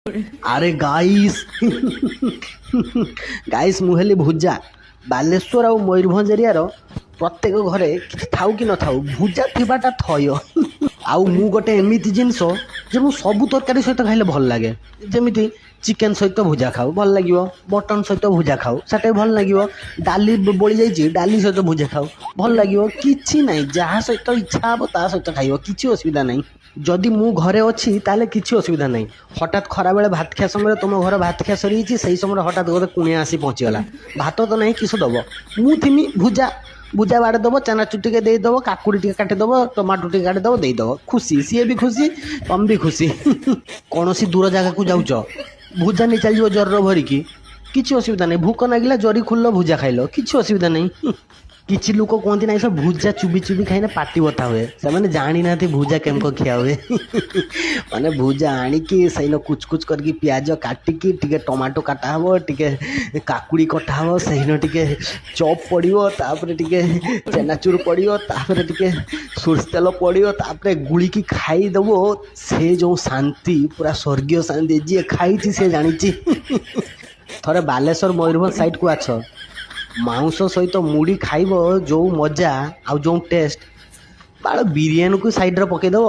अरे guys guys मुहेली भुजा बालेश्वर आ Mayurbhanj area प्रत्येक घरे किसी थाउ कि न थाउ भुजा थिबाटा थय आउ मु गोटे एमिति जिनस जे मु सबु तरकारी सहित खाइले भल लागे जेमिति चिकेन सहित भुजा खाऊ भल लागिवो मटन सहित भुजा खाऊ सेटा भल लागिवो डाली बोली जाइछि डाली सहित भुजा खाऊ भल लागिवो किछि नाही जहा सहित इच्छा हबो ता सहित खाइवो किछि असुविधा नाही जदि मु घरे अच्छी ताले किछि असुविधा नहीं हठात खरा बेले भात खिया समय तुम घर भात खिया सरी से समय हठात गोटे कुणिया आसी पहुँचीगला भात तो नहीं किस दब मु थिमी भुजा भुजा बाड़े दब चनाचु टे देदब काकुड़ी टे काटिदब टमाटो टे काटिदब देदब खुशी सी भी खुशी तुम भी खुशी कौन सी दूर जगह को जाऊच भुजा नहीं चल जर भरिकी किसी असुविधा नहीं भूक नागिला जरी खुल्ल भुजा खाइल किसी असुविधा नहीं किसी लोक कहती ना सब भुजा चुबी चुबी खाइना पाटी बता हुए से जानी ना भुजा केमको खिया हुए माने भुजा आणिकी सहीन कुच कुच करके प्याज काटिकी टिके टमाटो काटा हम टिके काकुड़ी कटा हम सहीन टिके चॉप पड़ो तापर टिके चेनाचूर पड़ो तापर टिके सोरष तेल पड़ो तापर गुड़िकी खाईदेव से जो शांति पूरा स्वर्गीय शांति जी खाई से जानी थोड़े बालेश्वर मयूरभंज साइड को आछ मांस सहित मुड़ी खाइब जो मजा आ जो टेस्ट बाड़ बिरियानी को साइड रे पकेदब